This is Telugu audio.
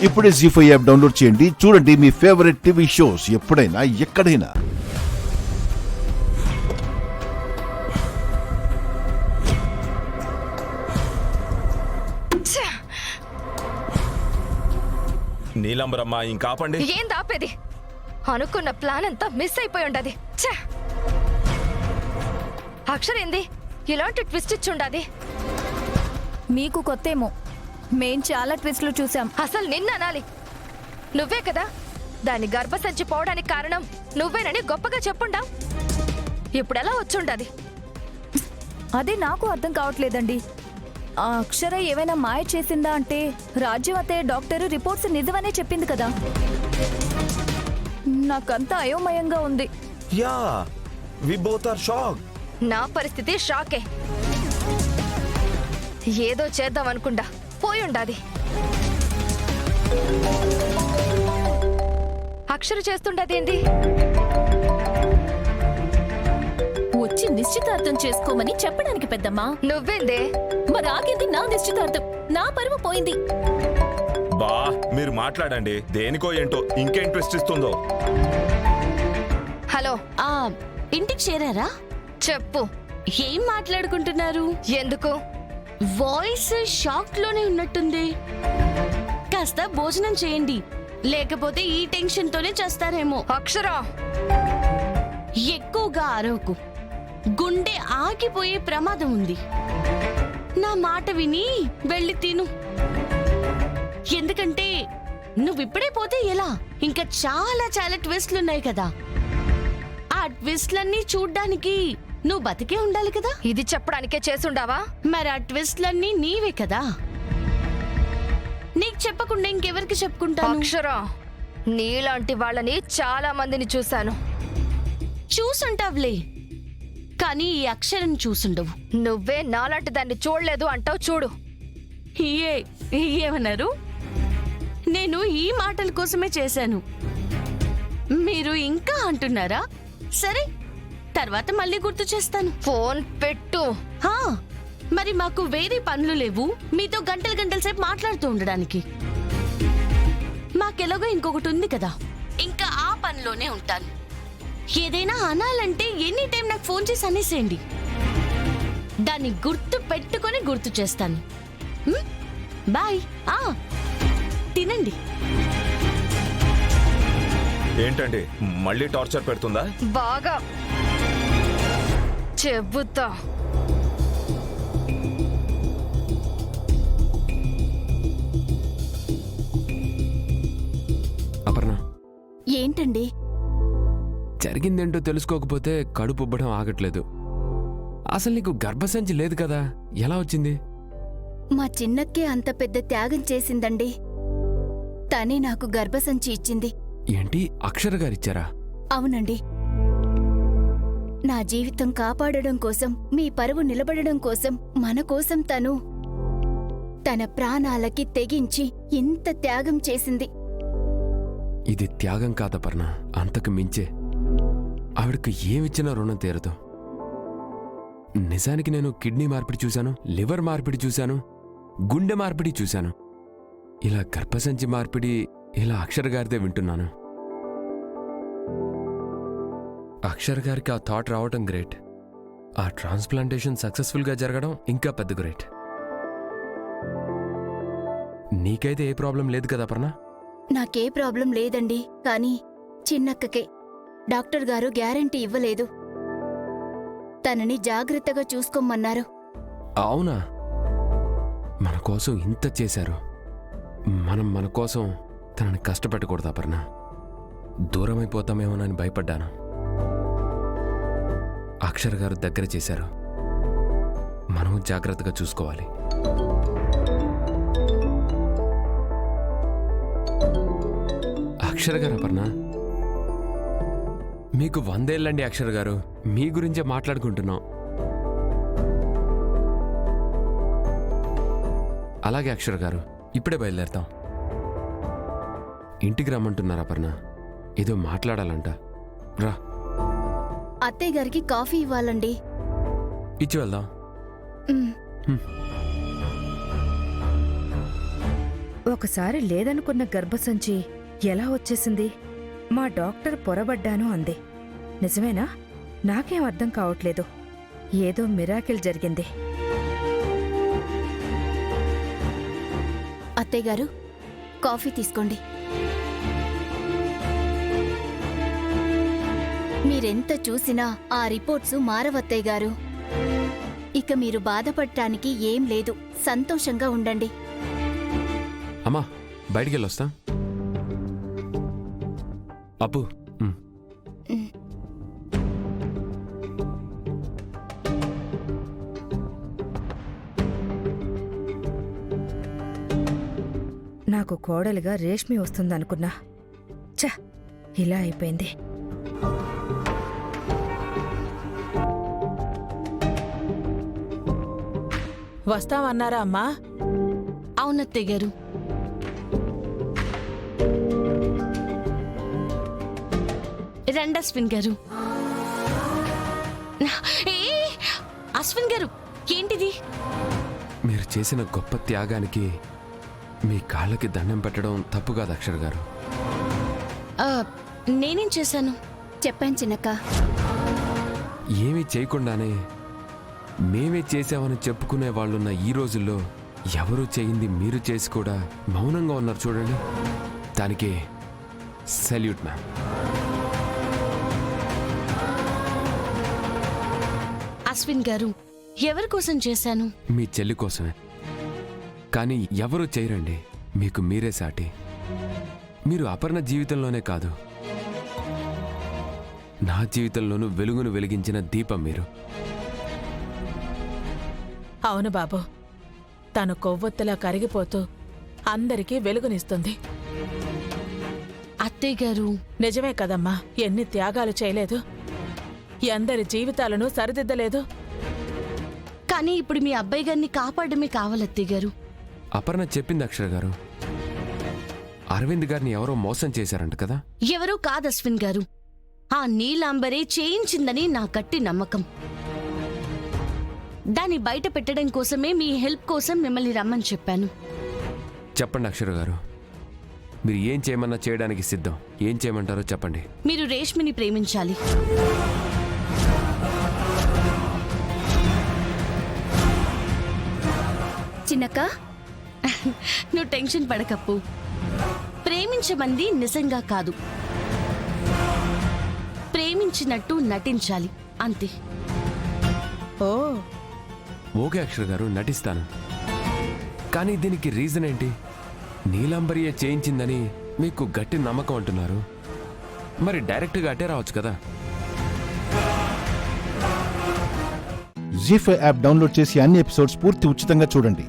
ఇప్పుడే జీ5 యాప్ డౌన్లోడ్ చేయండి. చూడండి మీ ఫేవరెట్ టీవీ షోస్ ఎప్పుడైనా ఎక్కడైనా. నీలంబరమ్మ ఇంకా ఆపండి. ఏం ఆపేది? అనుకున్న ప్లాన్ అంతా మిస్ అయిపోయి ఉండది. అక్షరేంది ఇలాంటి ట్విస్ట్ ఇచ్చుండది? మీకు కొత్తేమో, మేం చాలా ట్విస్ట్లు చూసాం. అసలు నిన్న అనాలి. నువ్వే కదా దాని గర్భసంచి పోవడానికి కారణం నువ్వేనని గొప్పగా చెప్పుండావు. ఇప్పుడెలా వచ్చుండది? అదే నాకు అర్థం కావట్లేదండి. ఆ అక్షర ఏమైనా మాయ చేసిందా అంటే రాజ్యం అతే డాక్టర్ రిపోర్ట్స్ నిజమనే చెప్పింది కదా. నాకంతా అయోమయంగా ఉంది. Yeah we both are shock. నా పరిస్థితి షాకే. ఏదో చేద్దాం అనుకుంటా పోయుండాది. అక్షర చేస్తుండదేంది? వచ్చి నిశ్చితార్థం చేసుకోమని చెప్పడానికి పెద్దమ్మా. నువ్వేందే? మరి ఆగింది నా నిశ్చితార్థం, నా పరువు పోయింది. బా మీరు మాట్లాడండి. దేనికో ఏంటో ఇంకేం ట్విస్ట్ ఇస్తుందో. హలో, ఆ ఇంటికి చేరారా? చెప్పు. ఏం మాట్లాడుకుంటున్నారు? ఎందుకు? వాయిస్ షాక్ లోనే ఉన్నట్టుంది. కాస్త భోజనం చేయండి, లేకపోతే ఈ టెన్షన్ తోనే చేస్తారేమో. అక్షర, ఎక్కువగా అరవకు, గుండె ఆగిపోయే ప్రమాదం ఉంది. నా మాట విని వెళ్ళి తిను. ఎందుకంటే నువ్విప్పుడే పోతే ఎలా? ఇంకా చాలా చాలా ట్విస్ట్లున్నాయి కదా. ఆ ట్విస్ట్లన్నీ చూడ్డానికి నువ్వు బతికే ఉండాలి కదా. ఇది చెప్పడానికే చేసుండావా? మరి ఆ ట్విస్ట్లన్నీ నీవే కదా. నీకు చెప్పకుండా ఇంకెవరికి చెప్పుకుంటాను? అక్షర, నీలాంటి వాళ్ళని చాలా మందిని చూశాను. చూసుంటావులే, కానీ ఈ అక్షరం చూసుండవు. నువ్వే నాలాంటి దాన్ని చూడలేదు అంటావు చూడు. ఏమన్నారు? నేను ఈ మాటల కోసమే చేశాను, మీరు ఇంకా అంటున్నారా? సరే, తర్వాత మళ్ళీ గుర్తు చేస్తాను. ఫోన్ పెట్టు. హా, మరి మాకు వేరే పనులు లేవు మీతో గంటలు గంటల సేపు మాట్లాడుతూ ఉండడానికి. మాకెలాగో ఇంకొకటి ఉంది కదా, ఇంకా ఆ పనిలోనే ఉంటాను. ఏదైనా అనాలంటే ఎనీ టైం నాకు ఫోన్ చేసి అనేసేయండి, దాన్ని గుర్తు పెట్టుకొని గుర్తు చేస్తాను. బాయ్. తినండి. ఏంటండి మళ్ళీ టార్చర్ పెడుతుందా? బాగా చెబుతా. అపర్ణ, ఏంటండి? జరిగిందేంటో తెలుసుకోకపోతే కడుపు ఉబ్బడం ఆగట్లేదు. అసలు నీకు గర్భసంచి లేదు కదా, ఎలా వచ్చింది? మా చిన్నక్కే అంత పెద్ద త్యాగం చేసిందండి. తనే నాకు గర్భసంచి ఇచ్చింది. ఏంటి, అక్షర గారిచ్చారా? అవునండి. నా జీవితం కాపాడడం కోసం, మీ పరువు నిలబడడం కోసం, మన కోసం తన ప్రాణాలకి తెగించి ఇంత త్యాగం చేసింది. ఇది త్యాగం కాదపర్ణ, అంతకు మించే. ఆవిడకు ఏమిచ్చినా రుణం తీరదు. నిజానికి నేను కిడ్నీ మార్పిడి చూశాను, లివర్ మార్పిడి చూశాను, గుండె మార్పిడి చూశాను. ఇలా గర్భసంచి మార్పిడి ఇలా అక్షర గారిదే వింటున్నాను. అక్షర్ గారికి ఆ థాట్ రావటం గ్రేట్. ఆ ట్రాన్స్ప్లాంటేషన్ సక్సెస్ఫుల్గా జరగడం ఇంకా పెద్ద గ్రేట్. నీకైతే ఏ ప్రాబ్లం లేదు కదా పర్ణ? నాకే ప్రాబ్లం లేదండి, కానీ చిన్నక్కకే డాక్టర్ గారు గ్యారంటీ ఇవ్వలేదు. తనని జాగ్రత్తగా చూసుకోమన్నారు. అవునా? మన కోసం ఇంత చేశారు, మనం మన కోసం తనని కష్టపెట్టకూడదా పర్ణ? దూరమైపోతామేమోనని భయపడ్డాను. అక్షర్ గారు దగ్గర చేశారు, మనం జాగ్రత్తగా చూసుకోవాలి. అక్షర్ గారు అపర్ణ, మీకు 100 ఏళ్ళండి అక్షర్ గారు, మీ గురించే మాట్లాడుకుంటున్నాం. అలాగే అక్షర్ గారు, ఇప్పుడే బయలుదేరతాం. ఇంటికి రమ్మంటున్నారు అపర్ణ, ఏదో మాట్లాడాలంట. రా. అత్తయ్య గారికి కాఫీ ఇవ్వాలండి. ఇచ్చి వెళ్దాం. ఒకసారి లేదనుకున్న గర్భసంచి ఎలా వచ్చేసింది? మా డాక్టర్ పొరబడ్డాను అంది. నిజమేనా? నాకేం అర్థం కావట్లేదు. ఏదో మిరాకిల్ జరిగింది. అత్తయ్య గారు, కాఫీ తీసుకోండి. మీరెంత చూసినా ఆ రిపోర్ట్సు మారవత్తయ్య గారు. ఇక మీరు బాధపడటానికి ఏం లేదు. సంతోషంగా ఉండండి. అమ్మా బయటికి వెళ్ళొస్తా. అప్పు నాకు కోడలుగా రేష్మి వస్తుందనుకున్నా. ఛ, ఇలా అయిపోయింది. వస్తామన్నారా అమ్మా? అవునత్తయ్య గారు. రండి అశ్విన్ గారు. ఏ, అశ్విన్ గారు ఏంటిది? మీరు చేసిన గొప్ప త్యాగానికి మీ కాళ్ళకి దండం పెట్టడం తప్పు కాదు అక్షర్ గారు. ఆ, నేనేం చేశాను? చెప్పాను చిన్నక్క. ఏమీ చేయకుండానే మేమే చేశామని చెప్పుకునే వాళ్ళున్న ఈ రోజుల్లో ఎవరూ చేయింది మీరు చేసి కూడా మౌనంగా ఉన్నారు చూడండి. దానికి సెల్యూట్ మ్యామ్. అశ్విన్ గారు, ఎవరి కోసం చేశాను? మీ చెల్లి కోసమే. కానీ ఎవరూ చేయరండి, మీకు మీరే సాటి. మీరు అపర్ణ జీవితంలోనే కాదు, నా జీవితంలోనూ వెలుగును వెలిగించిన దీపం మీరు. అవును బాబు, తను కొవ్వొత్తులా కరిగిపోతూ అందరికీ వెలుగునిస్తుంది. అత్తయ్య గారు, నిజమే కదమ్మా. ఎన్ని త్యాగాలు చేయలేదు, ఎందరి జీవితాలను సరిదిద్దలేదు. కానీ ఇప్పుడు మీ అబ్బాయి గారిని కాపాడమే కావాలి అత్తయ్య గారు. అపర్ణ చెప్పింది అక్షర్ గారు, అరవింద్ గారిని ఎవరో మోసం చేశారంట కదా. ఎవరూ కాదు అశ్విన్ గారు, ఆ నీలాంబరే చేయించిందని నా గట్టి నమ్మకం. దాన్ని బయట పెట్టడం కోసమే మీ హెల్ప్ కోసం మిమ్మల్ని రమ్మని చెప్పాను. చెప్పండి అక్షర్ గారు, మీరు ఏం చేయమన్నా చేయడానికి సిద్ధం. ఏం చేయమంటారో చెప్పండి. మీరు రేష్మిని ప్రేమించాలి. చిన్నక్క, నువ్వు టెన్షన్ పడకప్పు. ప్రేమించమంది నిజంగా కాదు, ప్రేమించినట్టు నటించాలి అంతే. ఓ, ఓకే అక్షర్ గారు, నటిస్తాను. కానీ దీనికి రీజన్ ఏంటి? నీలాంబరియే చేయించిందని మీకు గట్టి నమ్మకం అంటున్నారు. మరి డైరెక్ట్గా అటే రావచ్చు కదా. జీ5 యాప్ డౌన్లోడ్ చేసి అన్ని ఎపిసోడ్స్ పూర్తి ఉచితంగా చూడండి.